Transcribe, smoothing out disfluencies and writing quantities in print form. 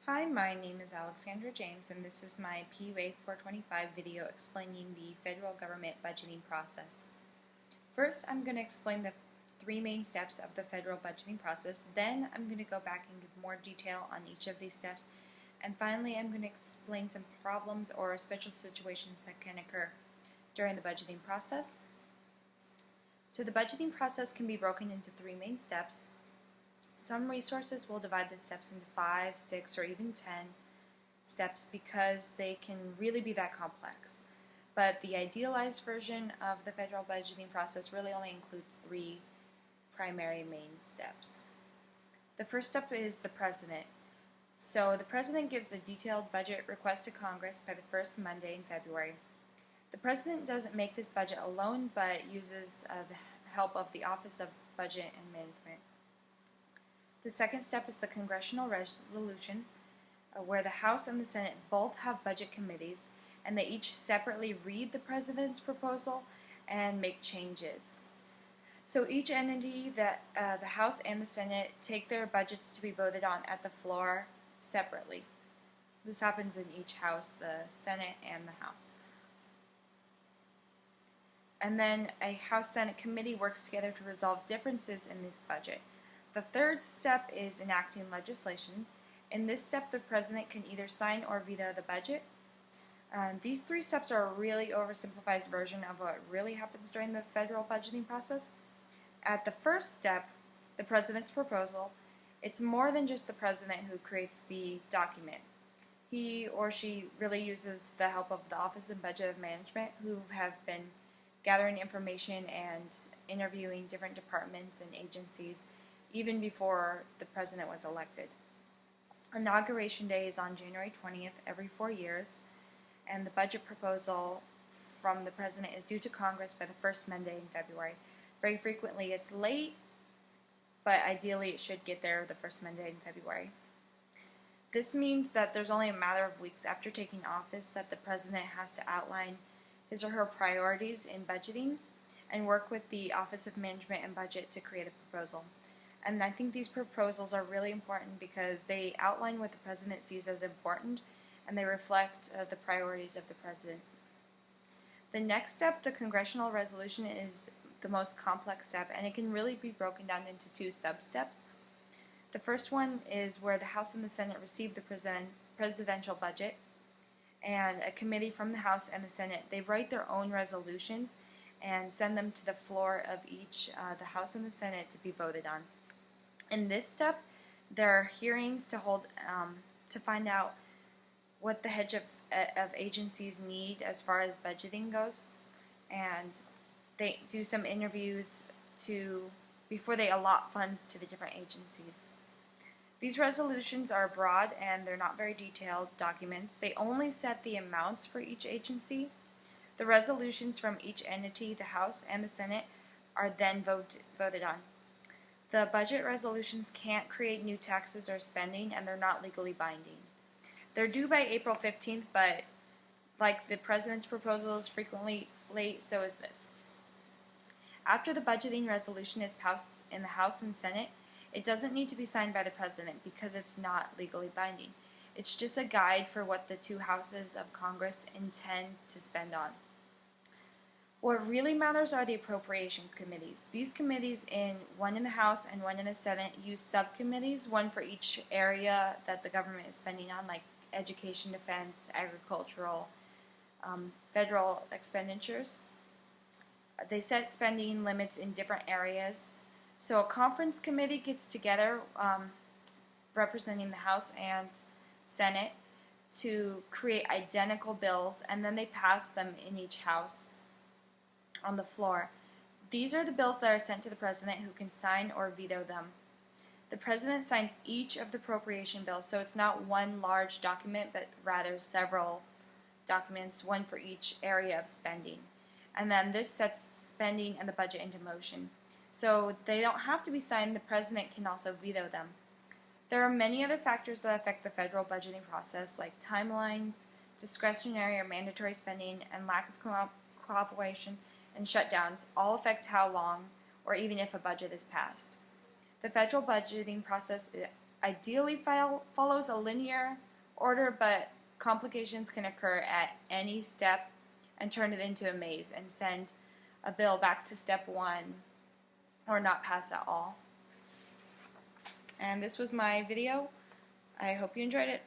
Hi, my name is Alexandra James, and this is my PUA425 video explaining the federal government budgeting process. First, I'm going to explain the three main steps of the federal budgeting process. Then, I'm going to go back and give more detail on each of these steps. And finally, I'm going to explain some problems or special situations that can occur during the budgeting process. So the budgeting process can be broken into three main steps. Some resources will divide the steps into 5, 6, or even 10 steps because they can really be that complex. But the idealized version of the federal budgeting process really only includes three primary main steps. The first step is the President. So the President gives a detailed budget request to Congress by the first Monday in February. The President doesn't make this budget alone, but uses the help of the Office of Budget and Management. The second step is the congressional resolution, where the House and the Senate both have budget committees, and they each separately read the President's proposal and make changes. So each entity, that the House and the Senate, take their budgets to be voted on at the floor separately. This happens in each House, the Senate and the House. And then a House-Senate committee works together to resolve differences in this budget. The third step is enacting legislation. In this step, the President can either sign or veto the budget. These three steps are a really oversimplified version of what really happens during the federal budgeting process. At the first step, the President's proposal, it's more than just the President who creates the document. He or she really uses the help of the Office of Budget of Management, who have been gathering information and interviewing different departments and agencies even before the President was elected. Inauguration Day is on January 20th every 4 years, and the budget proposal from the President is due to Congress by the first Monday in February. Very frequently it's late, but ideally it should get there the first Monday in February. This means that there's only a matter of weeks after taking office that the President has to outline his or her priorities in budgeting and work with the Office of Management and Budget to create a proposal. And I think these proposals are really important because they outline what the President sees as important and they reflect the priorities of the President. The next step, the congressional resolution, is the most complex step, and it can really be broken down into two sub-steps. The first one is where the House and the Senate receive the presidential budget, and a committee from the House and the Senate, they write their own resolutions and send them to the floor of each, the House and the Senate, to be voted on. In this step, there are hearings to hold to find out what the heads of agencies need as far as budgeting goes, and they do some interviews before they allot funds to the different agencies. These resolutions are broad and they're not very detailed documents. They only set the amounts for each agency. The resolutions from each entity, the House and the Senate, are then voted on. The budget resolutions can't create new taxes or spending, and they're not legally binding. They're due by April 15th, but like the President's proposal is frequently late, so is this. After the budgeting resolution is passed in the House and Senate, it doesn't need to be signed by the President because it's not legally binding. It's just a guide for what the two houses of Congress intend to spend on. What really matters are the appropriation committees. These committees, one in the House and one in the Senate, use subcommittees, one for each area that the government is spending on, like education, defense, agricultural, federal expenditures. They set spending limits in different areas. So a conference committee gets together representing the House and Senate to create identical bills, and then they pass them in each house on the floor. These are the bills that are sent to the President, who can sign or veto them. The President signs each of the appropriation bills, so it's not one large document, but rather several documents, one for each area of spending. And then this sets spending and the budget into motion. So they don't have to be signed. The President can also veto them. There are many other factors that affect the federal budgeting process, like timelines, discretionary or mandatory spending, and lack of cooperation and shutdowns all affect how long or even if a budget is passed. The federal budgeting process ideally follows a linear order, but complications can occur at any step and turn it into a maze and send a bill back to step 1 or not pass at all. And this was my video. I hope you enjoyed it.